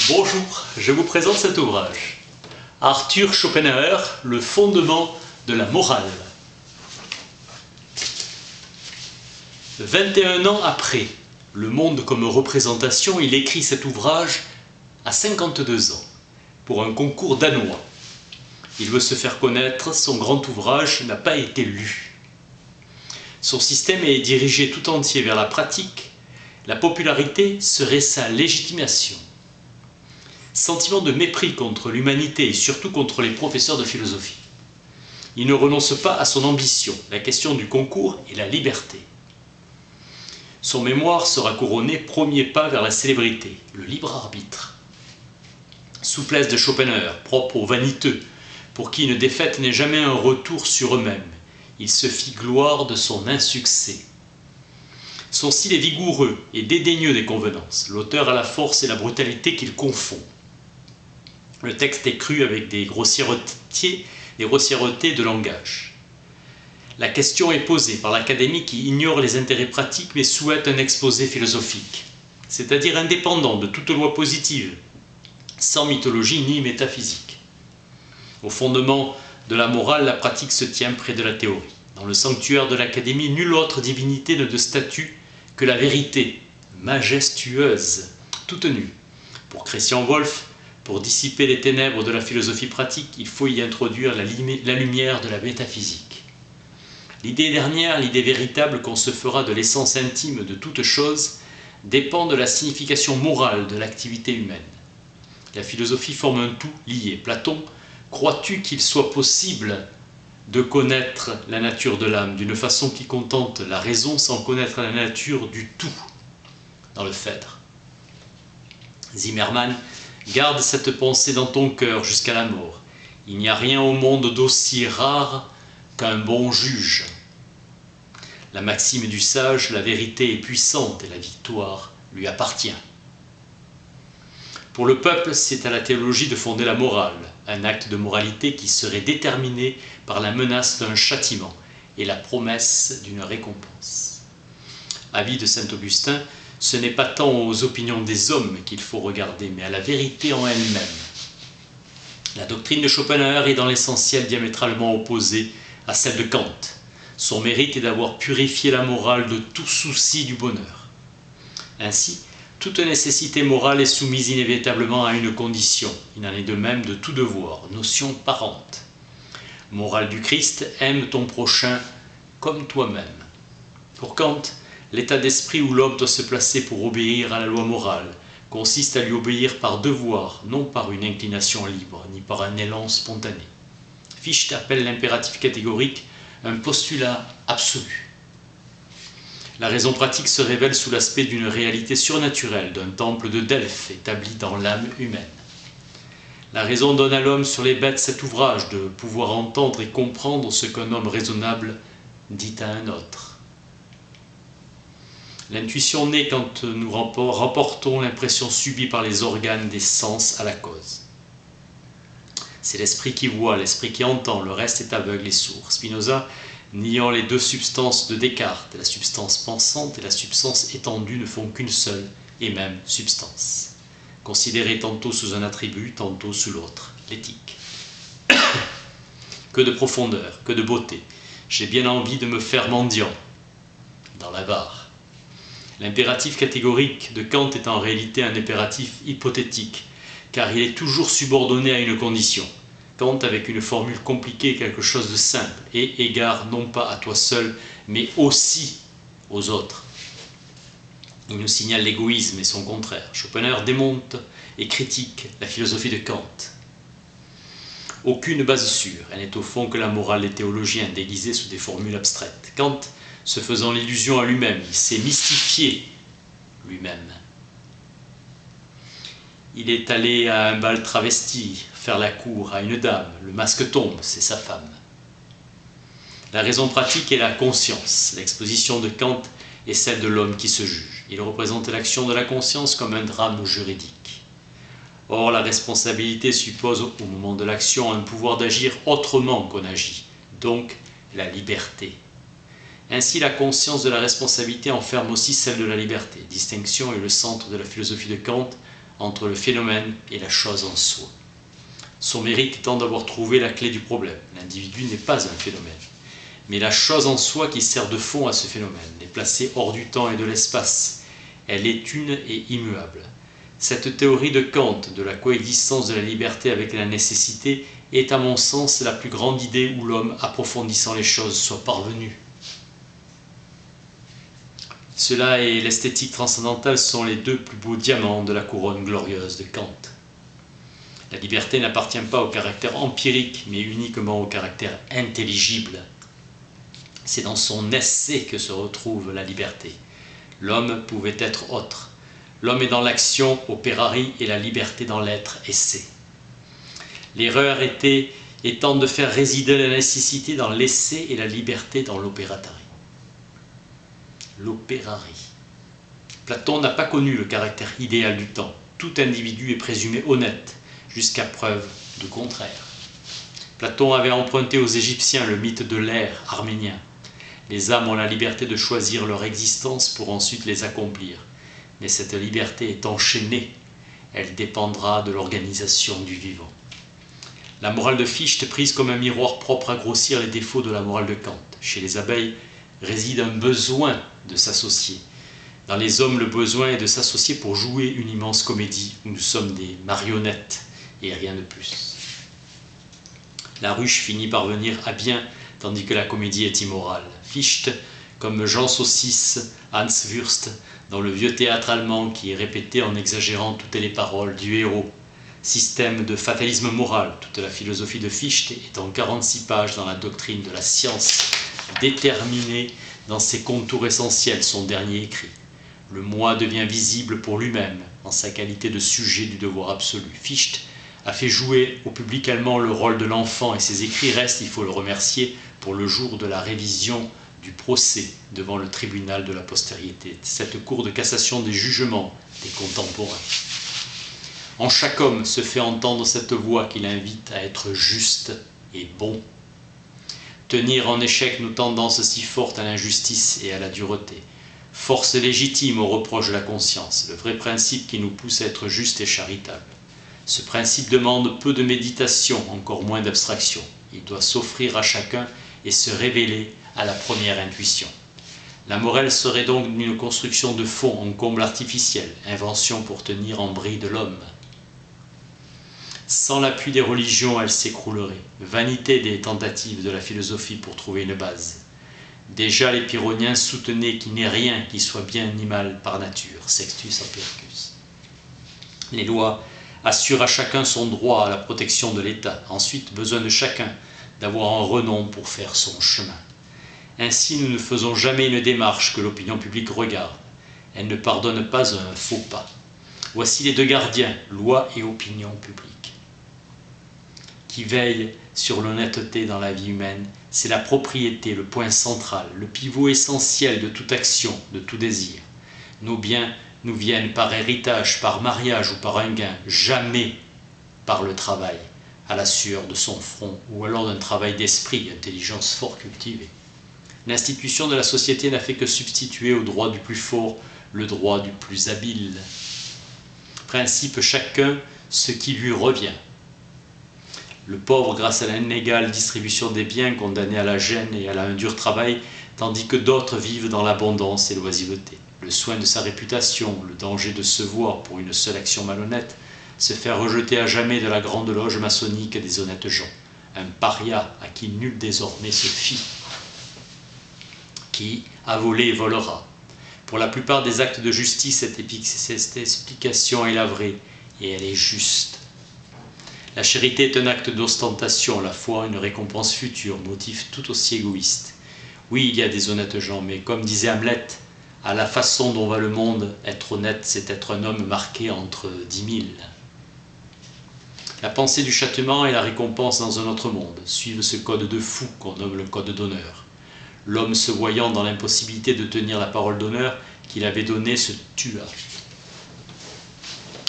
Bonjour, je vous présente cet ouvrage. Arthur Schopenhauer, le fondement de la morale. 21 ans après, Le monde comme représentation, il écrit cet ouvrage à 52 ans, pour un concours danois. Il veut se faire connaître, son grand ouvrage n'a pas été lu. Son système est dirigé tout entier vers la pratique, la popularité serait sa légitimation. Sentiment de mépris contre l'humanité et surtout contre les professeurs de philosophie. Il ne renonce pas à son ambition, la question du concours est la liberté. Son mémoire sera couronné premier pas vers la célébrité, le libre arbitre. Souplesse de Schopenhauer, propre aux vaniteux, pour qui une défaite n'est jamais un retour sur eux-mêmes. Il se fit gloire de son insuccès. Son style est vigoureux et dédaigneux des convenances. L'auteur a la force et la brutalité qu'il confond. Le texte est cru avec des grossièretés de langage. La question est posée par l'académie qui ignore les intérêts pratiques mais souhaite un exposé philosophique, c'est-à-dire indépendant de toute loi positive, sans mythologie ni métaphysique. Au fondement de la morale, la pratique se tient près de la théorie. Dans le sanctuaire de l'académie, nulle autre divinité n'a de statut que la vérité, majestueuse, toute nue. Pour Christian Wolff, pour dissiper les ténèbres de la philosophie pratique, il faut y introduire la lumière de la métaphysique. L'idée dernière, l'idée véritable qu'on se fera de l'essence intime de toute chose, dépend de la signification morale de l'activité humaine. La philosophie forme un tout lié. Platon, crois-tu qu'il soit possible de connaître la nature de l'âme d'une façon qui contente la raison sans connaître la nature du tout dans le Phèdre? Zimmermann, garde cette pensée dans ton cœur jusqu'à la mort. Il n'y a rien au monde d'aussi rare qu'un bon juge. La maxime du sage, la vérité est puissante et la victoire lui appartient. Pour le peuple, c'est à la théologie de fonder la morale, un acte de moralité qui serait déterminé par la menace d'un châtiment et la promesse d'une récompense. Avis de saint Augustin, ce n'est pas tant aux opinions des hommes qu'il faut regarder, mais à la vérité en elle-même. La doctrine de Schopenhauer est dans l'essentiel diamétralement opposée à celle de Kant. Son mérite est d'avoir purifié la morale de tout souci du bonheur. Ainsi, toute nécessité morale est soumise inévitablement à une condition. Il en est de même de tout devoir, notion parente. Morale du Christ, aime ton prochain comme toi-même. Pour Kant, l'état d'esprit où l'homme doit se placer pour obéir à la loi morale consiste à lui obéir par devoir, non par une inclination libre, ni par un élan spontané. Fichte appelle l'impératif catégorique un postulat absolu. La raison pratique se révèle sous l'aspect d'une réalité surnaturelle, d'un temple de Delphes établi dans l'âme humaine. La raison donne à l'homme sur les bêtes cet ouvrage de pouvoir entendre et comprendre ce qu'un homme raisonnable dit à un autre. L'intuition naît quand nous rapportons l'impression subie par les organes des sens à la cause. C'est l'esprit qui voit, l'esprit qui entend, le reste est aveugle et sourd. Spinoza, niant les deux substances de Descartes, la substance pensante et la substance étendue ne font qu'une seule et même substance, considérée tantôt sous un attribut, tantôt sous l'autre, l'éthique. Que de profondeur, que de beauté, j'ai bien envie de me faire mendiant, dans la barre. L'impératif catégorique de Kant est en réalité un impératif hypothétique, car il est toujours subordonné à une condition. Kant, avec une formule compliquée, quelque chose de simple, et égard non pas à toi seul, mais aussi aux autres. Il nous signale l'égoïsme et son contraire. Schopenhauer démonte et critique la philosophie de Kant. Aucune base sûre, elle n'est au fond que la morale des théologiens, déguisée sous des formules abstraites. Kant, se faisant l'illusion à lui-même, il s'est mystifié lui-même. Il est allé à un bal travesti, faire la cour à une dame, le masque tombe, c'est sa femme. La raison pratique est la conscience. L'exposition de Kant est celle de l'homme qui se juge. Il représente l'action de la conscience comme un drame juridique. Or, la responsabilité suppose au moment de l'action un pouvoir d'agir autrement qu'on agit, donc la liberté. Ainsi, la conscience de la responsabilité enferme aussi celle de la liberté. Distinction est le centre de la philosophie de Kant entre le phénomène et la chose en soi. Son mérite étant d'avoir trouvé la clé du problème. L'individu n'est pas un phénomène, mais la chose en soi qui sert de fond à ce phénomène est placée hors du temps et de l'espace. Elle est une et immuable. Cette théorie de Kant de la coexistence de la liberté avec la nécessité est à mon sens la plus grande idée où l'homme, approfondissant les choses, soit parvenu. Cela et l'esthétique transcendantale sont les deux plus beaux diamants de la couronne glorieuse de Kant. La liberté n'appartient pas au caractère empirique, mais uniquement au caractère intelligible. C'est dans son essai que se retrouve la liberté. L'homme pouvait être autre. L'homme est dans l'action operari et la liberté dans l'être essai. L'erreur étant de faire résider la nécessité dans l'essai et la liberté dans l'opératari. L'opérari. Platon n'a pas connu le caractère idéal du temps. Tout individu est présumé honnête, jusqu'à preuve du contraire. Platon avait emprunté aux Égyptiens le mythe de l'ère arménien. Les âmes ont la liberté de choisir leur existence pour ensuite les accomplir. Mais cette liberté est enchaînée. Elle dépendra de l'organisation du vivant. La morale de Fichte, prise comme un miroir propre à grossir les défauts de la morale de Kant. Chez les abeilles réside un besoin de s'associer. Dans les hommes, le besoin est de s'associer pour jouer une immense comédie où nous sommes des marionnettes et rien de plus. La ruche finit par venir à bien, tandis que la comédie est immorale. Fichte, comme Jean Saucisse, Hans Wurst, dans le vieux théâtre allemand qui est répété en exagérant toutes les paroles du héros. Système de fatalisme moral, toute la philosophie de Fichte est en 46 pages dans la doctrine de la science, déterminée dans ses contours essentiels, son dernier écrit. Le moi devient visible pour lui-même, en sa qualité de sujet du devoir absolu. Fichte a fait jouer au public allemand le rôle de l'enfant et ses écrits restent, il faut le remercier, pour le jour de la révision du procès devant le tribunal de la postérité, cette cour de cassation des jugements des contemporains. En chaque homme se fait entendre cette voix qui l'invite à être juste et bon. Tenir en échec nos tendances si fortes à l'injustice et à la dureté. Force légitime au reproche de la conscience, le vrai principe qui nous pousse à être juste et charitable. Ce principe demande peu de méditation, encore moins d'abstraction. Il doit s'offrir à chacun et se révéler à la première intuition. La morale serait donc une construction de fond en comble artificiel, invention pour tenir en bride l'homme. Sans l'appui des religions, elle s'écroulerait. Vanité des tentatives de la philosophie pour trouver une base. Déjà les pyrrhoniens soutenaient qu'il n'est rien qui soit bien ni mal par nature, Sextus Empiricus. Les lois assurent à chacun son droit à la protection de l'État. Ensuite, besoin de chacun d'avoir un renom pour faire son chemin. Ainsi, nous ne faisons jamais une démarche que l'opinion publique regarde. Elle ne pardonne pas un faux pas. Voici les deux gardiens, loi et opinion publique, qui veillent sur l'honnêteté dans la vie humaine. C'est la propriété, le point central, le pivot essentiel de toute action, de tout désir. Nos biens nous viennent par héritage, par mariage ou par un gain, jamais par le travail, à la sueur de son front, ou alors d'un travail d'esprit, intelligence fort cultivée. L'institution de la société n'a fait que substituer au droit du plus fort le droit du plus habile. Principe chacun ce qui lui revient. Le pauvre grâce à l'inégale distribution des biens condamné à la gêne et à un dur travail, tandis que d'autres vivent dans l'abondance et l'oisiveté. Le soin de sa réputation, le danger de se voir pour une seule action malhonnête, se faire rejeter à jamais de la grande loge maçonnique des honnêtes gens. Un paria à qui nul désormais se fie. Qui a volé volera. Pour la plupart des actes de justice, cette explication est la vraie et elle est juste. La charité est un acte d'ostentation, la foi une récompense future, motif tout aussi égoïste. Oui, il y a des honnêtes gens, mais comme disait Hamlet, à la façon dont va le monde, être honnête, c'est être un homme marqué entre 10 000. La pensée du châtiment et la récompense dans un autre monde suivent ce code de fou qu'on nomme le code d'honneur. L'homme se voyant dans l'impossibilité de tenir la parole d'honneur qu'il avait donnée se tua.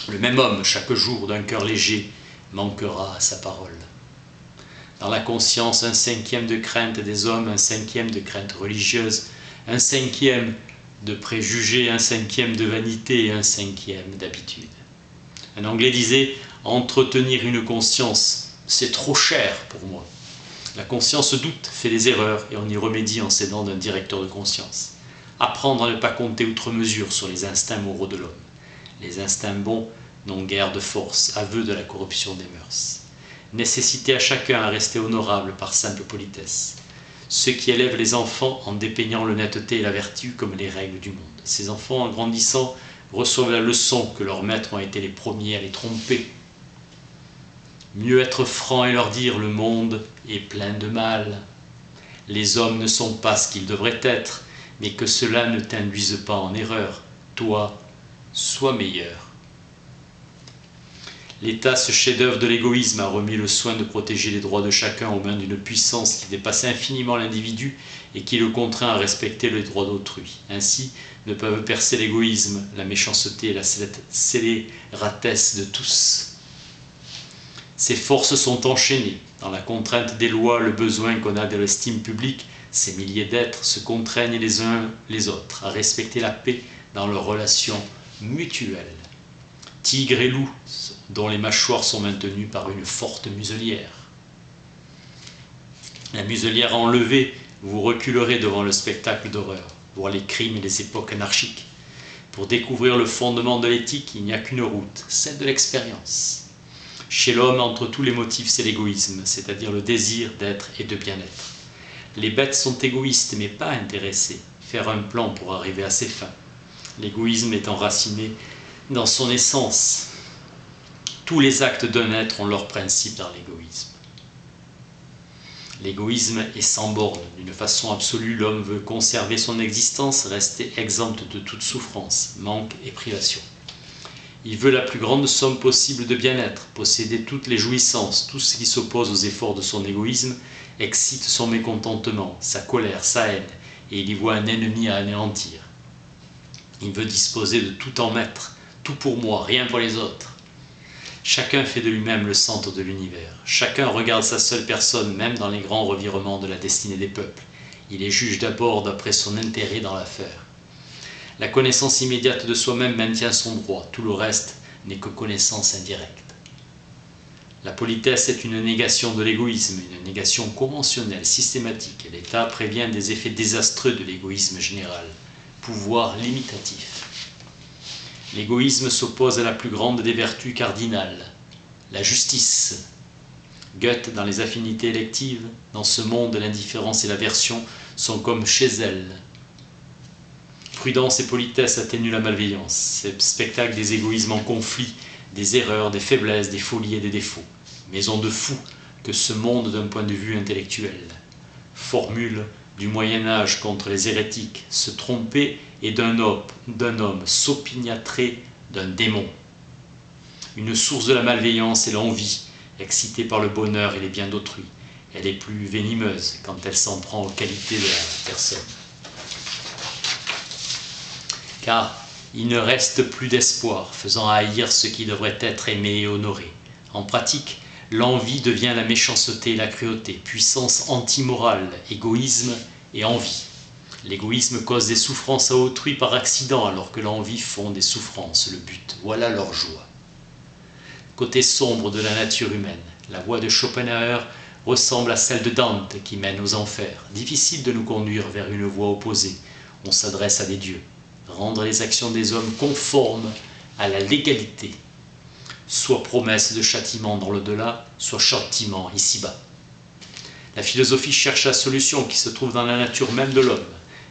Le même homme, chaque jour d'un cœur léger, manquera à sa parole. Dans la conscience, 1/5 de crainte des hommes, 1/5 de crainte religieuse, 1/5 de préjugés, 1/5 de vanité et 1/5 d'habitude. Un Anglais disait « Entretenir une conscience, c'est trop cher pour moi ». La conscience doute, fait des erreurs, et on y remédie en s'aidant d'un directeur de conscience. Apprendre à ne pas compter outre mesure sur les instincts moraux de l'homme. Les instincts bons n'ont guère de force, aveu de la corruption des mœurs. Nécessité à chacun à rester honorable par simple politesse. Ceux qui élèvent les enfants en dépeignant l'honnêteté et la vertu comme les règles du monde. Ces enfants, en grandissant, reçoivent la leçon que leurs maîtres ont été les premiers à les tromper. Mieux être franc et leur dire « le monde est plein de mal ». Les hommes ne sont pas ce qu'ils devraient être, mais que cela ne t'induise pas en erreur. Toi, sois meilleur. L'État, ce chef-d'œuvre de l'égoïsme, a remis le soin de protéger les droits de chacun aux mains d'une puissance qui dépasse infiniment l'individu et qui le contraint à respecter les droits d'autrui. Ainsi, ne peuvent percer l'égoïsme, la méchanceté et la scélératesse de tous. Ces forces sont enchaînées. Dans la contrainte des lois, le besoin qu'on a de l'estime publique, ces milliers d'êtres se contraignent les uns les autres à respecter la paix dans leurs relations mutuelles. Tigres et loups, dont les mâchoires sont maintenues par une forte muselière. La muselière enlevée, vous reculerez devant le spectacle d'horreur, voir les crimes et les époques anarchiques. Pour découvrir le fondement de l'éthique, il n'y a qu'une route, celle de l'expérience. Chez l'homme, entre tous les motifs, c'est l'égoïsme, c'est-à-dire le désir d'être et de bien-être. Les bêtes sont égoïstes, mais pas intéressées. Faire un plan pour arriver à ses fins. L'égoïsme est enraciné dans son essence. Tous les actes d'un être ont leur principe dans l'égoïsme. L'égoïsme est sans borne. D'une façon absolue, l'homme veut conserver son existence, rester exempt de toute souffrance, manque et privation. Il veut la plus grande somme possible de bien-être, posséder toutes les jouissances. Tout ce qui s'oppose aux efforts de son égoïsme excite son mécontentement, sa colère, sa haine, et il y voit un ennemi à anéantir. Il veut disposer de tout en maître, tout pour moi, rien pour les autres. Chacun fait de lui-même le centre de l'univers. Chacun regarde sa seule personne, même dans les grands revirements de la destinée des peuples. Il est juge d'abord d'après son intérêt dans l'affaire. La connaissance immédiate de soi-même maintient son droit, tout le reste n'est que connaissance indirecte. La politesse est une négation de l'égoïsme, une négation conventionnelle, systématique. L'État prévient des effets désastreux de l'égoïsme général, pouvoir limitatif. L'égoïsme s'oppose à la plus grande des vertus cardinales, la justice. Goethe, dans les affinités électives, dans ce monde, l'indifférence et l'aversion sont comme chez elle. Prudence et politesse atténuent la malveillance. C'est le spectacle des égoïsmes en conflit, des erreurs, des faiblesses, des folies et des défauts. Maison de fous que ce monde d'un point de vue intellectuel. Formule du Moyen-Âge contre les hérétiques, se tromper est d'un homme, s'opiniâtrer d'un démon. Une source de la malveillance est l'envie, excitée par le bonheur et les biens d'autrui. Elle est plus venimeuse quand elle s'en prend aux qualités de la personne. Car il ne reste plus d'espoir, faisant haïr ce qui devrait être aimé et honoré. En pratique, l'envie devient la méchanceté et la cruauté, puissance antimorale, égoïsme et envie. L'égoïsme cause des souffrances à autrui par accident, alors que l'envie fonde des souffrances, le but. Voilà leur joie. Côté sombre de la nature humaine, la voie de Schopenhauer ressemble à celle de Dante qui mène aux enfers. Difficile de nous conduire vers une voie opposée. On s'adresse à des dieux. Rendre les actions des hommes conformes à la légalité, soit promesse de châtiment dans l'au-delà, soit châtiment ici-bas. La philosophie cherche la solution qui se trouve dans la nature même de l'homme.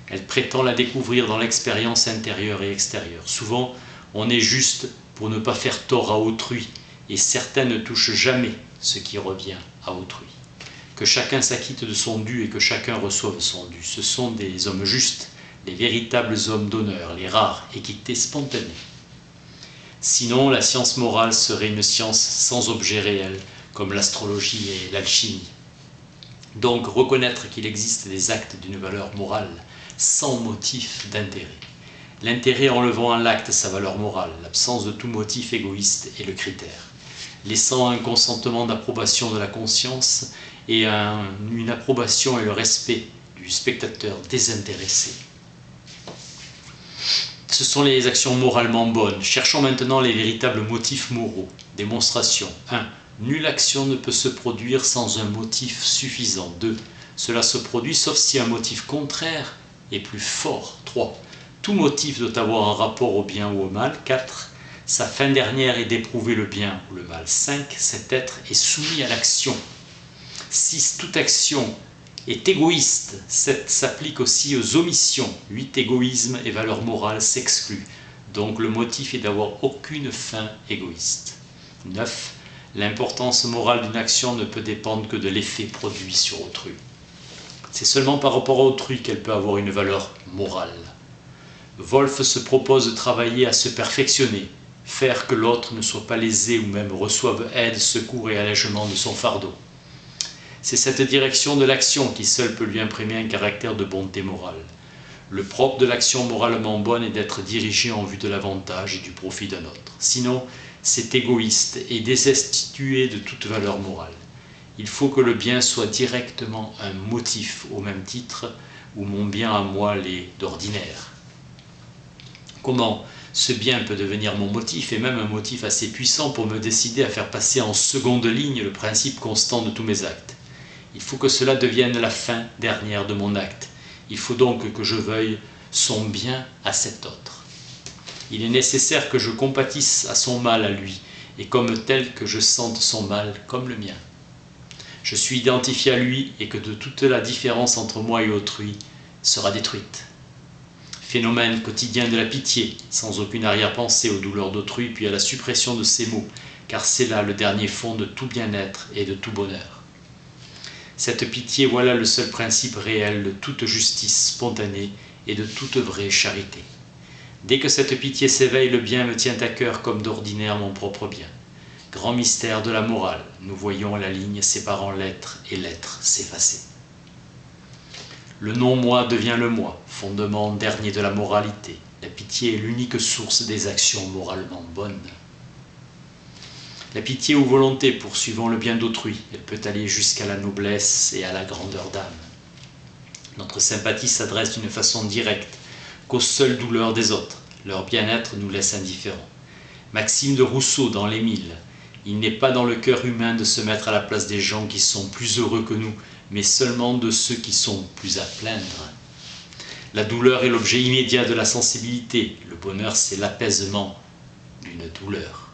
Elle prétend la découvrir dans l'expérience intérieure et extérieure. Souvent, on est juste pour ne pas faire tort à autrui, et certains ne touchent jamais ce qui revient à autrui. Que chacun s'acquitte de son dû et que chacun reçoive son dû. Ce sont des hommes justes, les véritables hommes d'honneur, les rares, équité spontanée. Sinon, la science morale serait une science sans objet réel, comme l'astrologie et l'alchimie. Donc, reconnaître qu'il existe des actes d'une valeur morale, sans motif d'intérêt. L'intérêt enlevant à l'acte sa valeur morale, l'absence de tout motif égoïste est le critère. Laissant un consentement d'approbation de la conscience et une approbation et le respect du spectateur désintéressé. Ce sont les actions moralement bonnes. Cherchons maintenant les véritables motifs moraux. Démonstration. 1. Nulle action ne peut se produire sans un motif suffisant. 2. Cela se produit sauf si un motif contraire est plus fort. 3. Tout motif doit avoir un rapport au bien ou au mal. 4. Sa fin dernière est d'éprouver le bien ou le mal. 5. Cet être est soumis à l'action. 6. Toute action est égoïste. 7. S'applique aussi aux omissions. 8. Égoïsme et valeur morale s'excluent. Donc le motif est d'avoir aucune fin égoïste. 9. L'importance morale d'une action ne peut dépendre que de l'effet produit sur autrui. C'est seulement par rapport à autrui qu'elle peut avoir une valeur morale. Wolff se propose de travailler à se perfectionner, faire que l'autre ne soit pas lésé ou même reçoive aide, secours et allègement de son fardeau. C'est cette direction de l'action qui seule peut lui imprimer un caractère de bonté morale. Le propre de l'action moralement bonne est d'être dirigée en vue de l'avantage et du profit d'un autre. Sinon, c'est égoïste et désinstitué de toute valeur morale. Il faut que le bien soit directement un motif, au même titre où mon bien à moi l'est d'ordinaire. Comment ce bien peut devenir mon motif, et même un motif assez puissant pour me décider à faire passer en seconde ligne le principe constant de tous mes actes? Il faut que cela devienne la fin dernière de mon acte. Il faut donc que je veuille son bien à cet autre. Il est nécessaire que je compatisse à son mal à lui, et comme tel que je sente son mal comme le mien. Je suis identifié à lui et que de toute la différence entre moi et autrui sera détruite. Phénomène quotidien de la pitié, sans aucune arrière-pensée aux douleurs d'autrui, puis à la suppression de ces maux, car c'est là le dernier fond de tout bien-être et de tout bonheur. Cette pitié, voilà le seul principe réel de toute justice spontanée et de toute vraie charité. Dès que cette pitié s'éveille, le bien me tient à cœur comme d'ordinaire mon propre bien. Grand mystère de la morale, nous voyons la ligne séparant l'être et l'être s'effacer. Le non-moi devient le moi, fondement dernier de la moralité. La pitié est l'unique source des actions moralement bonnes. La pitié ou volonté poursuivant le bien d'autrui, elle peut aller jusqu'à la noblesse et à la grandeur d'âme. Notre sympathie s'adresse d'une façon directe qu'aux seules douleurs des autres. Leur bien-être nous laisse indifférents. Maxime de Rousseau dans l'Émile. Il n'est pas dans le cœur humain de se mettre à la place des gens qui sont plus heureux que nous, mais seulement de ceux qui sont plus à plaindre. La douleur est l'objet immédiat de la sensibilité. Le bonheur, c'est l'apaisement d'une douleur.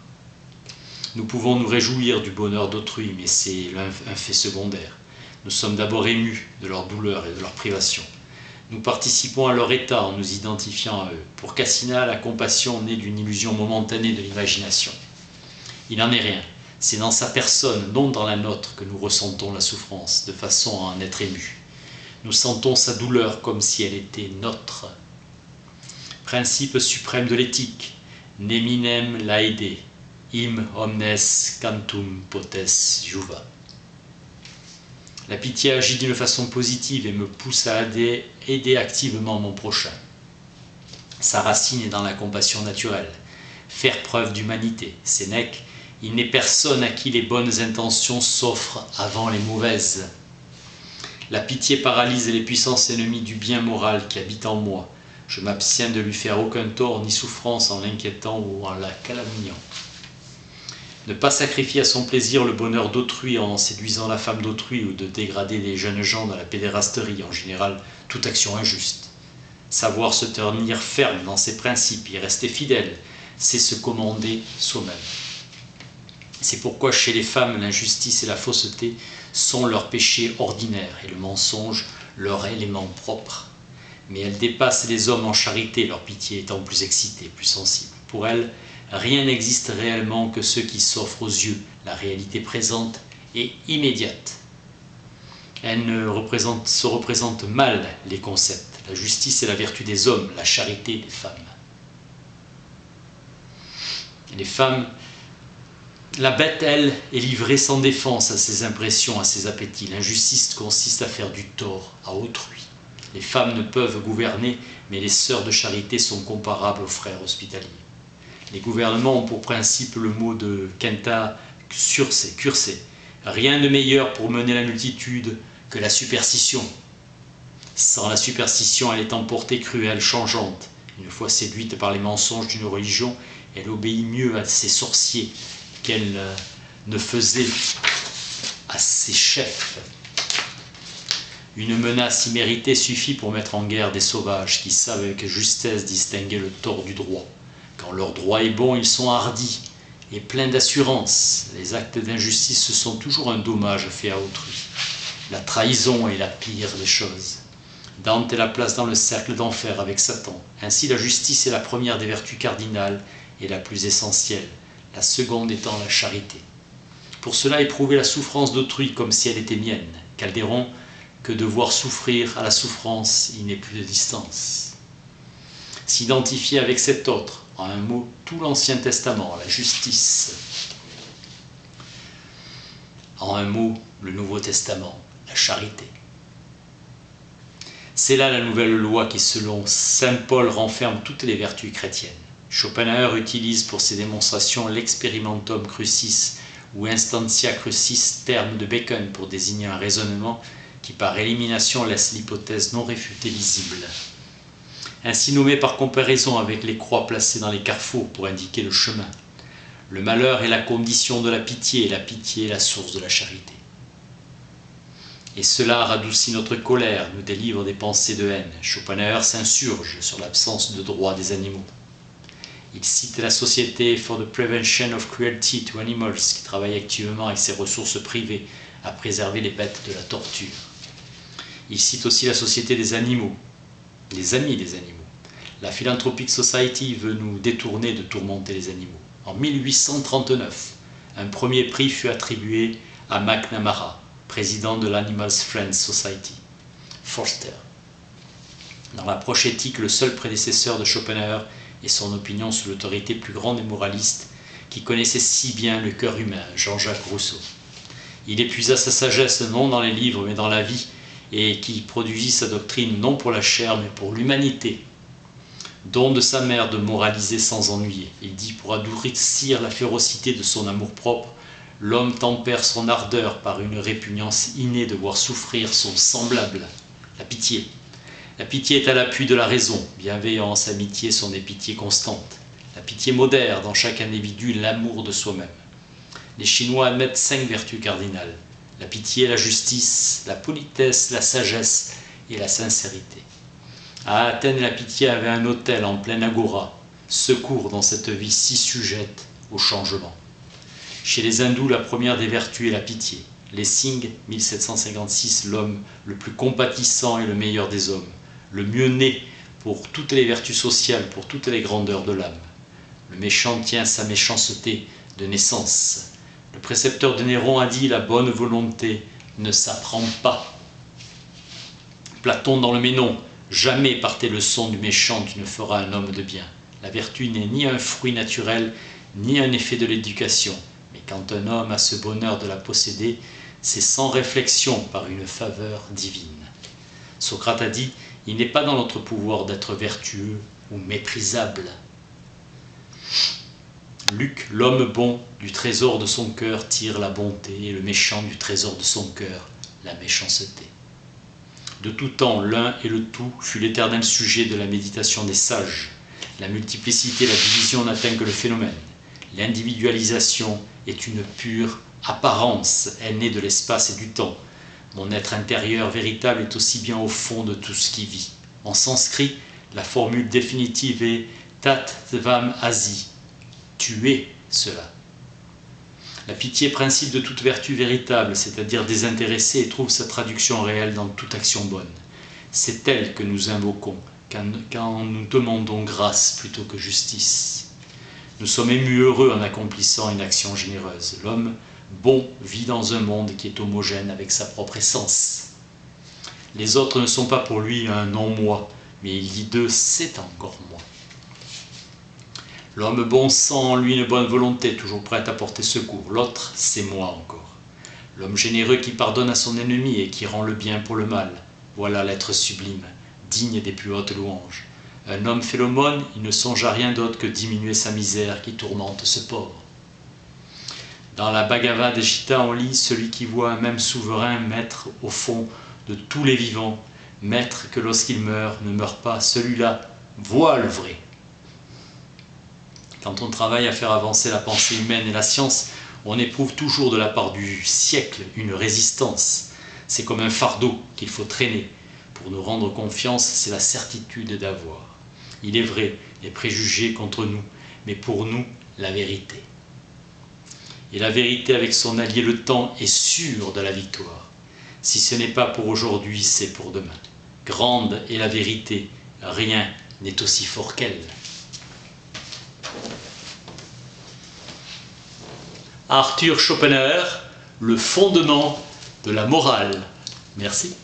Nous pouvons nous réjouir du bonheur d'autrui, mais c'est un fait secondaire. Nous sommes d'abord émus de leur douleur et de leur privation. Nous participons à leur état en nous identifiant à eux. Pour Cassina, la compassion naît d'une illusion momentanée de l'imagination. Il n'en est rien. C'est dans sa personne, non dans la nôtre, que nous ressentons la souffrance, de façon à en être émus. Nous sentons sa douleur comme si elle était nôtre. Principe suprême de l'éthique, neminem laede, im omnes cantum potes juva. La pitié agit d'une façon positive et me pousse à aider activement mon prochain. Sa racine est dans la compassion naturelle. Faire preuve d'humanité. Sénèque, il n'est personne à qui les bonnes intentions s'offrent avant les mauvaises. La pitié paralyse les puissances ennemies du bien moral qui habite en moi. Je m'abstiens de lui faire aucun tort ni souffrance en l'inquiétant ou en la calomniant. Ne pas sacrifier à son plaisir le bonheur d'autrui en séduisant la femme d'autrui ou de dégrader des jeunes gens dans la pédérasterie, en général toute action injuste. Savoir se tenir ferme dans ses principes, y rester fidèle, c'est se commander soi-même. C'est pourquoi chez les femmes, l'injustice et la fausseté sont leurs péchés ordinaires et le mensonge leur élément propre. Mais elles dépassent les hommes en charité, leur pitié étant plus excitée, plus sensible. Pour elles, rien n'existe réellement que ce qui s'offre aux yeux, la réalité présente et immédiate. Elles se représentent mal les concepts. La justice est la vertu des hommes, la charité des femmes. Les femmes, la bête, elle, est livrée sans défense à ses impressions, à ses appétits. L'injustice consiste à faire du tort à autrui. Les femmes ne peuvent gouverner, mais les sœurs de charité sont comparables aux frères hospitaliers. Les gouvernements ont pour principe le mot de Quinta curse. Rien de meilleur pour mener la multitude que la superstition. Sans la superstition, elle est emportée cruelle, changeante, Une fois séduite par les mensonges d'une religion, elle obéit mieux à ses sorciers qu'elle ne faisait à ses chefs. Une menace imméritée suffit pour mettre en guerre des sauvages qui savent avec justesse distinguer le tort du droit. Quand leur droit est bon, ils sont hardis et pleins d'assurance. Les actes d'injustice sont toujours un dommage fait à autrui. La trahison est la pire des choses. Dante est la place dans le cercle d'enfer avec Satan. Ainsi la justice est la première des vertus cardinales et la plus essentielle, la seconde étant la charité. Pour cela, éprouver la souffrance d'autrui comme si elle était mienne. Calderon, que de voir souffrir à la souffrance, il n'est plus de distance. S'identifier avec cet autre, en un mot, tout l'Ancien Testament, la justice. En un mot, le Nouveau Testament, la charité. C'est là la nouvelle loi qui, selon saint Paul, renferme toutes les vertus chrétiennes. Schopenhauer utilise pour ses démonstrations l'experimentum crucis ou instantia crucis, terme de Bacon pour désigner un raisonnement qui par élimination laisse l'hypothèse non réfutée visible. Ainsi nommé par comparaison avec les croix placées dans les carrefours pour indiquer le chemin. Le malheur est la condition de la pitié, et la pitié est la source de la charité. Et cela radoucit notre colère, nous délivre des pensées de haine. Schopenhauer s'insurge sur l'absence de droit des animaux. Il cite la Société for the Prevention of Cruelty to Animals, qui travaille activement avec ses ressources privées à préserver les bêtes de la torture. Il cite aussi la Société des animaux, les amis des animaux. La Philanthropic Society veut nous détourner de tourmenter les animaux. En 1839, un premier prix fut attribué à McNamara, président de l'Animal Friends Society, Forster. Dans l'approche éthique, le seul prédécesseur de Schopenhauer et son opinion sous l'autorité plus grande des moralistes qui connaissaient si bien le cœur humain, Jean-Jacques Rousseau. Il épuisa sa sagesse non dans les livres mais dans la vie et qui produisit sa doctrine non pour la chair mais pour l'humanité. Don de sa mère de moraliser sans ennuyer. Il dit pour adoucir la férocité de son amour-propre, l'homme tempère son ardeur par une répugnance innée de voir souffrir son semblable, la pitié. La pitié est à l'appui de la raison. Bienveillance, amitié sont des pitiés constantes. La pitié modère dans chaque individu l'amour de soi-même. Les Chinois admettent 5 vertus cardinales. La pitié, la justice, la politesse, la sagesse et la sincérité. À Athènes, la pitié avait un autel en pleine agora, secours dans cette vie si sujette au changement. Chez les hindous, la première des vertus est la pitié. Lessing, 1756, l'homme le plus compatissant et le meilleur des hommes, le mieux né pour toutes les vertus sociales, pour toutes les grandeurs de l'âme. Le méchant tient sa méchanceté de naissance. Le précepteur de Néron a dit « La bonne volonté ne s'apprend pas ». Platon dans le Ménon, « Jamais par tes leçons du méchant tu ne feras un homme de bien ». La vertu n'est ni un fruit naturel, ni un effet de l'éducation. Mais quand un homme a ce bonheur de la posséder, c'est sans réflexion par une faveur divine. Socrate a dit « Il n'est pas dans notre pouvoir d'être vertueux ou méprisable ». Luc, l'homme bon, du trésor de son cœur tire la bonté, et le méchant du trésor de son cœur, la méchanceté. De tout temps, l'un et le tout fut l'éternel sujet de la méditation des sages. La multiplicité, la division n'atteint que le phénomène. L'individualisation est une pure apparence, elle naît de l'espace et du temps. Mon être intérieur véritable est aussi bien au fond de tout ce qui vit. En sanskrit, la formule définitive est Tat Tvam Asi. Tu es cela. La pitié est principe de toute vertu véritable, c'est-à-dire désintéressée, et trouve sa traduction réelle dans toute action bonne. C'est elle que nous invoquons quand nous demandons grâce plutôt que justice. Nous sommes émus heureux en accomplissant une action généreuse. L'homme bon vit dans un monde qui est homogène avec sa propre essence. Les autres ne sont pas pour lui un non-moi, mais il dit d'eux, c'est encore moi. L'homme bon sent en lui une bonne volonté, toujours prête à porter secours. L'autre, c'est moi encore. L'homme généreux qui pardonne à son ennemi et qui rend le bien pour le mal. Voilà l'être sublime, digne des plus hautes louanges. Un homme fait l'aumône, il ne songe à rien d'autre que diminuer sa misère qui tourmente ce pauvre. Dans la Bhagavad Gita, on lit « Celui qui voit un même souverain, maître au fond de tous les vivants, maître que lorsqu'il meurt, ne meurt pas, celui-là voit le vrai. Quand on travaille à faire avancer la pensée humaine et la science, on éprouve toujours de la part du siècle une résistance. C'est comme un fardeau qu'il faut traîner. Pour nous rendre confiance, c'est la certitude d'avoir. Il est vrai, les préjugés contre nous, mais pour nous, la vérité. Et la vérité avec son allié le temps est sûre de la victoire. Si ce n'est pas pour aujourd'hui, c'est pour demain. Grande est la vérité, rien n'est aussi fort qu'elle. Arthur Schopenhauer, le fondement de la morale. Merci.